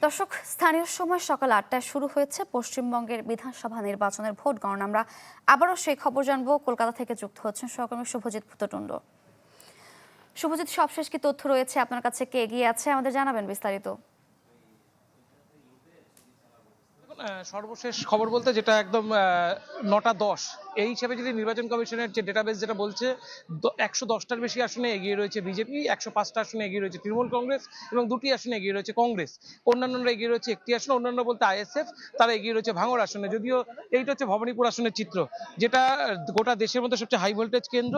দর্শক, স্থানীয় সময় সকাল ৮টায় শুরু হয়েছে পশ্চিমবঙ্গের বিধানসভা নির্বাচনের ভোট গণনা। আমরা আবারও সেই খবর জানবো। কলকাতা থেকে যুক্ত হচ্ছেন সহকর্মী শুভজিৎ ভূতটুণ্ড। শুভজিৎ, সবশেষ কি তথ্য রয়েছে আপনার কাছে? কে এগিয়ে আছে আমাদের জানাবেন বিস্তারিত। সর্বশেষ খবর বলতে যেটা একদম ৯টা ১০ এই হিসাবে যদি নির্বাচন কমিশনের যে ডেটাবেস যেটা বলছে ১১০টার বেশি আসনে এগিয়ে রয়েছে বিজেপি, ১০৫টা আসনে এগিয়ে রয়েছে তৃণমূল কংগ্রেস এবং ২টি আসনে এগিয়ে রয়েছে কংগ্রেস। অন্যান্যরা এগিয়ে রয়েছে একটি আসনে, অন্যান্য বলতে আইএসএফ তারা এগিয়ে রয়েছে ভাঙড় আসনে। যদিও এইটা হচ্ছে ভবানীপুর আসনের চিত্র, যেটা গোটা দেশের মধ্যে সবচেয়ে হাই ভোল্টেজ কেন্দ্র,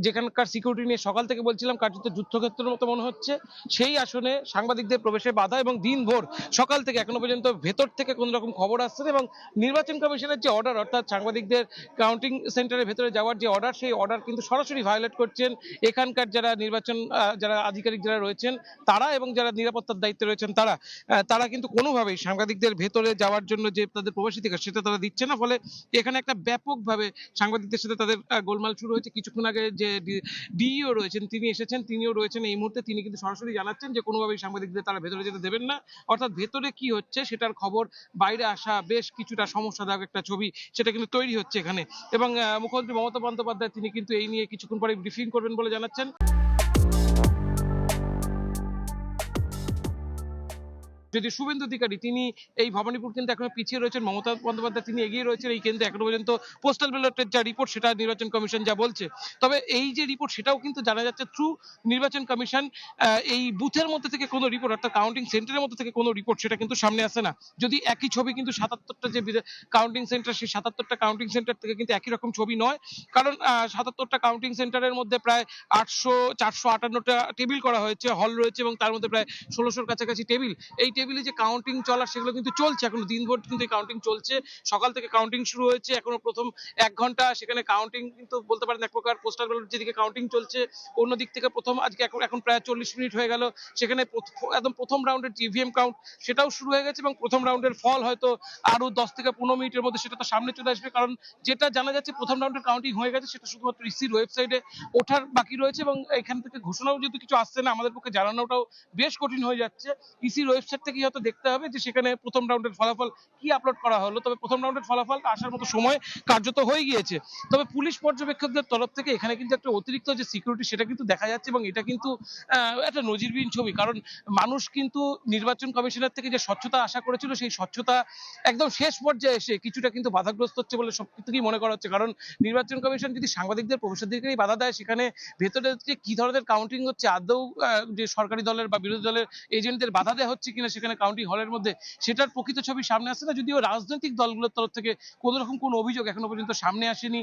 যেখানকার সিকিউরিটি নিয়ে সকাল থেকে বলছিলাম কার্যত যুদ্ধক্ষেত্রের মতো মনে হচ্ছে। সেই আসনে সাংবাদিকদের প্রবেশে বাধা এবং দিনভর সকাল থেকে এখনো পর্যন্ত ভেতর থেকে কোন রকম খবর আসছে না। এবং নির্বাচন কমিশনের যে অর্ডার, অর্থাৎ সাংবাদিকদের কাউন্টিং সেন্টারের ভেতরে যাওয়ার যে অর্ডার, সেই অর্ডার কিন্তু সরাসরি ভায়োলেট করছেন এখানকার যারা নির্বাচন যারা আধিকারিক যারা রয়েছেন তারা, এবং যারা নিরাপত্তার দায়িত্বে রয়েছেন তারা। তারা কিন্তু কোনোভাবেই সাংবাদিকদের ভেতরে যাওয়ার জন্য যে তাদের প্রবেশাধিকার সেটা তারা দিচ্ছে না। ফলে এখানে একটা ব্যাপকভাবে সাংবাদিকদের সাথে তাদের গোলমাল শুরু হয়েছে। কিছুক্ষণ আগে যে ডিইও রয়েছেন তিনি এসেছেন, তিনিও রয়েছেন এই মুহূর্তে। তিনি কিন্তু সরাসরি জানাচ্ছেন যে কোনোভাবেই সাংবাদিকদের তারা ভেতরে যেতে দেবেন না। অর্থাৎ ভেতরে কি হচ্ছে সেটার খবর বাইরে আসা বেশ কিছুটা সমস্যাদায়ক একটা ছবি সেটা কিন্তু তৈরি হচ্ছে এখানে। এবং মুখ্যমন্ত্রী মমতা বন্দ্যোপাধ্যায় তিনি কিন্তু এই নিয়ে কিছুক্ষণ পরে ব্রিফিং করবেন বলে জানাচ্ছেন। যদি শুভেন্দু অধিকারী তিনি এই ভবানীপুর কিন্তু এখনো পিছিয়ে রয়েছেন, মমতা বন্দ্যোপাধ্যায় তিনি এগিয়ে রয়েছেন এই কেন্দ্রে এখনো পর্যন্ত। পোস্টাল ব্যালটের যা রিপোর্ট সেটা নির্বাচন কমিশন যা বলছে, তবে এই যে রিপোর্ট সেটাও কিন্তু জানা যাচ্ছে থ্রু নির্বাচন কমিশন। এই বুথের মধ্যে থেকে কোনো রিপোর্ট, অর্থাৎ কাউন্টিং সেন্টারের মধ্যে থেকে কোনো রিপোর্ট সেটা কিন্তু সামনে আসে না। যদি একই ছবি কিন্তু ৭৭টা যে কাউন্টিং সেন্টার, সেই ৭৭টা কাউন্টিং সেন্টার থেকে কিন্তু একই রকম ছবি নয়। কারণ ৭৭টা কাউন্টিং সেন্টারের মধ্যে প্রায় ৪৫৮টা টেবিল করা হয়েছে, হল রয়েছে, এবং তার মধ্যে প্রায় ১৬০০-র কাছাকাছি টেবিল। এই টেবিলে যে কাউন্টিং চলার সেগুলো কিন্তু চলছে, এখনো দিনভর কিন্তু এই কাউন্টিং চলছে। সকাল থেকে কাউন্টিং শুরু হয়েছে, এখনো প্রথম ১ ঘন্টা সেখানে কাউন্টিং কিন্তু বলতে পারেন এক প্রকার পোস্টাল ব্যালট যেদিকে কাউন্টিং চলছে, অন্য দিক থেকে প্রথম আজকে এখন প্রায় ৪০ মিনিট হয়ে গেল সেখানে একদম প্রথম রাউন্ডের ইভিএম কাউন্ট সেটাও শুরু হয়ে গেছে। এবং প্রথম রাউন্ডের ফল হয়তো আরো ১০ থেকে ১৫ মিনিটের মধ্যে সেটা তো সামনে চলে আসবে। কারণ যেটা জানা যাচ্ছে প্রথম রাউন্ডের কাউন্টিং হয়ে গেছে, সেটা শুধুমাত্র ইসির ওয়েবসাইটে ওঠার বাকি রয়েছে। এবং এখান থেকে ঘোষণাও যেহেতু কিছু আসছে না, আমাদের পক্ষে জানানোটাও বেশ কঠিন হয়ে যাচ্ছে। ইসির ওয়েবসাইট থেকে হয়তো দেখতে হবে যে সেখানে প্রথম রাউন্ডের ফলাফল কি আপলোড করা হলো। তবে প্রথম রাউন্ডের ফলাফল আসার মতো সময় কার্যত হয়ে গিয়েছে। তবে পুলিশ পর্যবেক্ষকদের তরফ থেকে এখানে কিন্তু একটা অতিরিক্ত যে সিকিউরিটি সেটা কিন্তু দেখা যাচ্ছে, এবং এটা কিন্তু একটা নজিরবিহীন ছবি। কারণ মানুষ কিন্তু নির্বাচন কমিশনের থেকে যে স্বচ্ছতা আশা করেছিল, সেই স্বচ্ছতা একদম শেষ পর্যায়ে এসে কিছুটা কিন্তু বাধাগ্রস্ত হচ্ছে বলে সব থেকেই মনে করা হচ্ছে। কারণ নির্বাচন কমিশন যদি সাংবাদিকদের প্রবেশাধিকারই বাধা দেয়, সেখানে ভেতরে যে কি ধরনের কাউন্টিং হচ্ছে, আদৌ যে সরকারি দলের বা বিরোধী দলের এজেন্টদের বাধা দেওয়া হচ্ছে কিনা সেখানে কাউন্টিং হলের মধ্যে, সেটার প্রকৃত ছবি সামনে আসছে না। যদিও রাজনৈতিক দলগুলোর তরফ থেকে কোনো রকম কোনো অভিযোগ এখনো পর্যন্ত সামনে আসেনি।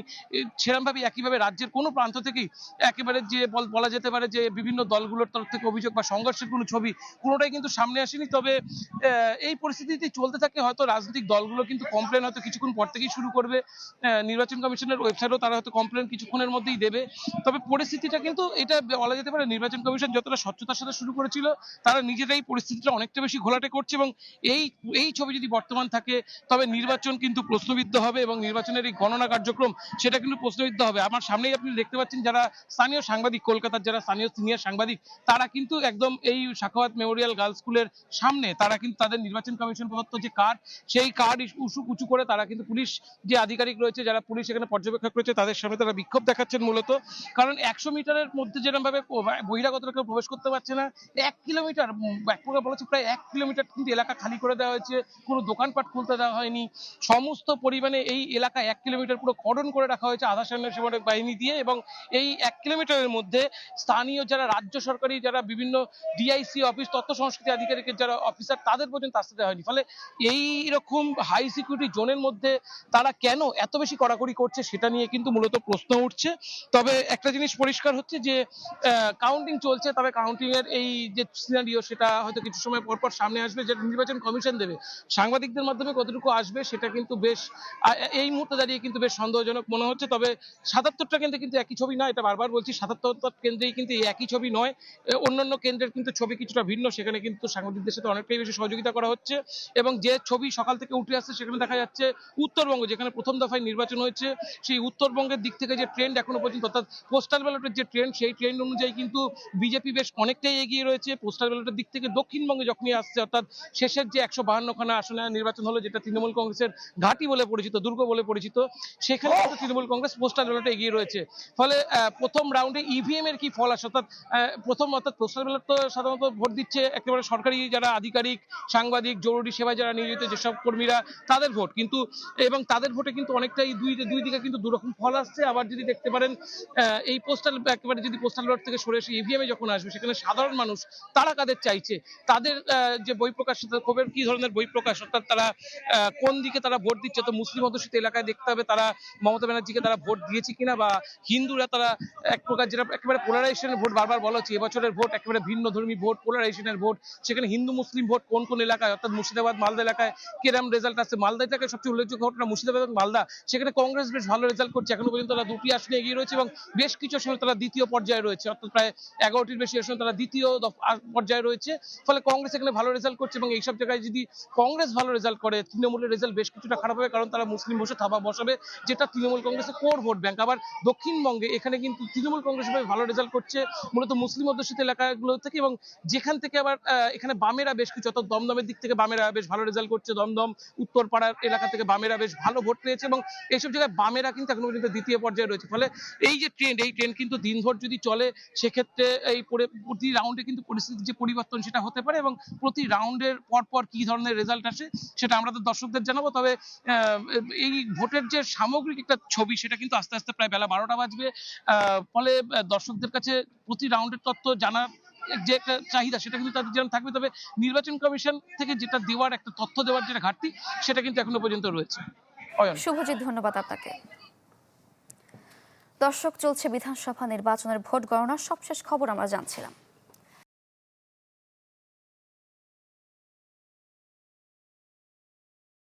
সেরকমভাবে একইভাবে রাজ্যের কোনো প্রান্ত থেকেই একেবারে যে বলা যেতে পারে যে বিভিন্ন দলগুলোর তরফ থেকে অভিযোগ বা সংঘর্ষের কোনো ছবি কোনোটাই কিন্তু সামনে আসেনি। তবে এই পরিস্থিতি চলতে থাকে, হয়তো রাজনৈতিক দলগুলো কিন্তু কমপ্লেন হয়তো কিছুক্ষণ পর থেকেই শুরু করবে। নির্বাচন কমিশনের ওয়েবসাইটেও তারা হয়তো কমপ্লেন কিছুক্ষণের মধ্যেই দেবে। তবে পরিস্থিতিটা কিন্তু এটা বলা যেতে পারে নির্বাচন কমিশন যতটা স্বচ্ছতার সাথে শুরু করেছিল, তারা নিজেরাই পরিস্থিতিটা অনেকটা বেশি ঘোলাটে করছে। এবং এই ছবি যদি বর্তমান থাকে, তবে নির্বাচন কিন্তু প্রশ্নবিদ্ধ হবে, এবং নির্বাচনের এই গণনা কার্যক্রম সেটা কিন্তু প্রশ্নবিদ্ধ হবে। আমার সামনেই আপনি দেখতে পাচ্ছেন যারা স্থানীয় সাংবাদিক, কলকাতার যারা স্থানীয় সিনিয়র সাংবাদিক, তারা কিন্তু একদম এই সাখাওয়াত মেমোরিয়াল গার্লস স্কুলের সামনে তারা কিন্তু তাদের নির্বাচন কমিশন প্রদত্ত যে কার্ড, সেই কার্ড উঁচু করে তারা কিন্তু পুলিশ যে আধিকারিক রয়েছে, যারা পুলিশ এখানে পর্যবেক্ষক রয়েছে, তাদের সামনে তারা বিক্ষোভ দেখাচ্ছেন মূলত। কারণ ১০০ মিটারের মধ্যে যেরকম ভাবে বহিরাগতরা কেউ প্রবেশ করতে পারছে না, ১ কিলোমিটার, এক প্রকার বলেছে প্রায় ১ কিলোমিটার কিন্তু এলাকা খালি করে দেওয়া হয়েছে, কোনো দোকানপাট খুলতে দেওয়া হয়নি। সমস্ত পরিমাণে এই এলাকা ১ কিলোমিটার পুরো কর্ডন করে রাখা হয়েছে আধা সৈন্য বাহিনী দিয়ে। এবং এই ১ কিলোমিটারের মধ্যে স্থানীয় যারা রাজ্য সরকারি যারা বিভিন্ন ডিআইসি অফিস, তথ্য সংস্কৃতি আধিকারিকের যারা অফিসার, তাদের পর্যন্ত আসতে দেওয়া হয়নি। ফলে এই রকম হাই সিকিউরিটি জোনের মধ্যে তারা কেন এত বেশি কড়াকড়ি করছে সেটা নিয়ে কিন্তু মূলত প্রশ্ন উঠছে। তবে একটা জিনিস পরিষ্কার হচ্ছে যে কাউন্টিং চলছে, তবে কাউন্টিং এর এই যে সিনারিও সেটা হয়তো কিছু সময় পর পর সামনে আসবে, যেটা নির্বাচন কমিশন দেবে। সাংবাদিকদের মাধ্যমে কতটুকু আসবে সেটা কিন্তু বেশ এই মুহূর্তে দাঁড়িয়ে কিন্তু বেশ সন্দেহজনক মনে হচ্ছে। তবে ৭৭টা কেন্দ্রে কিন্তু একই ছবি নয়, এটা বারবার বলছি, ৭৭টা কেন্দ্রেই কিন্তু এই একই ছবি নয়। অন্যান্য কেন্দ্রের কিন্তু ছবি কিছুটা ভিন্ন, সেখানে কিন্তু সাংবাদিকদের সাথে অনেকটাই বেশি সহযোগিতা করা হচ্ছে। এবং যে ছবি সকাল থেকে উঠে আসছে সেখানে দেখা যাচ্ছে উত্তরবঙ্গ, যেখানে প্রথম দফায় নির্বাচন হয়েছে, সেই উত্তরবঙ্গের দিক থেকে যে ট্রেন্ড এখনো পর্যন্ত, অর্থাৎ পোস্টাল ব্যালটের যে ট্রেন্ড, সেই ট্রেন্ড অনুযায়ী কিন্তু বিজেপি বেশ অনেকটাই এগিয়ে রয়েছে। পোস্টাল ব্যালটের দিক থেকে দক্ষিণবঙ্গে যখনই আসছে আসছে, অর্থাৎ শেষের যে 152খানা আসনে নির্বাচন হলো, যেটা তৃণমূল কংগ্রেসের ঘাঁটি বলে পরিচিত, দুর্গ বলে পরিচিত, সেখানে কিন্তু তৃণমূল কংগ্রেস পোস্টাল ব্যালটে এগিয়ে রয়েছে। ফলে প্রথম রাউন্ডে ইভিএম এর কি ফল আসে, অর্থাৎ অর্থাৎ পোস্টাল ব্যালট তো সাধারণত ভোট দিচ্ছে একেবারে সরকারি যারা আধিকারিক, সাংবাদিক, জরুরি সেবায় যারা নিয়োজিত যেসব কর্মীরা, তাদের ভোট কিন্তু, এবং তাদের ভোটে কিন্তু অনেকটাই দুই দিকে কিন্তু দুরকম ফল আসছে। আবার যদি দেখতে পারেন এই পোস্টাল একেবারে যদি পোস্টাল ব্যালট থেকে সরে এসে ইভিএম এ যখন আসবে, সেখানে সাধারণ মানুষ তারা কাদের চাইছে, তাদের যে বহিঃপ্রকাশ, ক্ষোভের কি ধরনের বহিঃপ্রকাশ, অর্থাৎ তারা কোন দিকে তারা ভোট দিচ্ছে। তো মুসলিম অধ্যুষিত এলাকায় দেখতে হবে তারা মমতা ব্যানার্জিকে তারা ভোট দিয়েছে কিনা, বা হিন্দুরা তারা এক প্রকার যেটা একেবারে পোলারাইজেশনের ভোট, বারবার বলা হচ্ছে এবছরের ভোট একেবারে ভিন্ন ধর্মী ভোট, পোলারাইজেশনের ভোট। সেখানে হিন্দু মুসলিম ভোট কোন কোন এলাকায়, অর্থাৎ মুর্শিদাবাদ মালদা এলাকায় কিরম রেজাল্ট আছে। মালদাটাকে সবচেয়ে উল্লেখযোগ্য ঘটনা মুর্শিদাবাদ এবং মালদা, সেখানে কংগ্রেস বেশ ভালো রেজাল্ট করছে, এখনো পর্যন্ত তারা 2টি আসনে এগিয়ে রয়েছে এবং বেশ কিছু আসনে তারা দ্বিতীয় পর্যায়ে রয়েছে, অর্থাৎ প্রায় 11টির বেশি আসনে তারা দ্বিতীয় পর্যায়ে রয়েছে। ফলে কংগ্রেস এখানে ভালো রেজাল্ট করছে, এবং এইসব জায়গায় যদি কংগ্রেস ভালো রেজাল্ট করে, তৃণমূলের রেজাল্ট বেশ কিছুটা খারাপ হবে, কারণ তারা মুসলিম বসে থাবা বসাবে, যেটা তৃণমূল কংগ্রেসের কোর ভোট ব্যাংক। আবার দক্ষিণবঙ্গে এখানে কিন্তু তৃণমূল কংগ্রেস ভালো রেজাল্ট করছে মূলত মুসলিম অধ্যুষিত এলাকাগুলো থেকে, এবং যেখান থেকে আবার এখানে বামেরা বেশ কিছু, অর্থাৎ দমদমের দিক থেকে বামেরা বেশ ভালো রেজাল্ট করছে, দমদম উত্তরপাড়ার এলাকা থেকে বামেরা বেশ ভালো ভোট পেয়েছে, এবং এইসব জায়গায় বামেরা কিন্তু এখনো পর্যন্ত দ্বিতীয় পর্যায়ে রয়েছে। ফলে এই যে ট্রেন্ড, এই ট্রেন্ড কিন্তু দিনভর যদি চলে, সেক্ষেত্রে এই প্রতি রাউন্ডে কিন্তু পরিস্থিতির যে পরিবর্তন সেটা হতে পারে, এবং প্রতি রাউন্ডের পর কি ধরনের রেজাল্ট আসে সেটা আমরা তো দর্শকদের জানাবো। তবে এই ভোটের যে সামগ্রিক একটা ছবি, সেটা কিন্তু আস্তে আস্তে প্রায় বেলা 12টা বাজবে। ফলে দর্শকদের কাছে প্রতি রাউন্ডের তথ্য জানার যে একটা চাহিদা, সেটা কিন্তু তাদের যেমন থাকবে, তবে নির্বাচন কমিশন থেকে যেটা দেওয়ার, একটা তথ্য দেওয়ার যেটা ঘাটতি, সেটা কিন্তু এখনো পর্যন্ত রয়েছে। শুভজিৎ, ধন্যবাদ আপনাকে। দর্শক, চলছে বিধানসভা নির্বাচনের ভোট গণনার সবশেষ খবর আমরা জানছিলাম।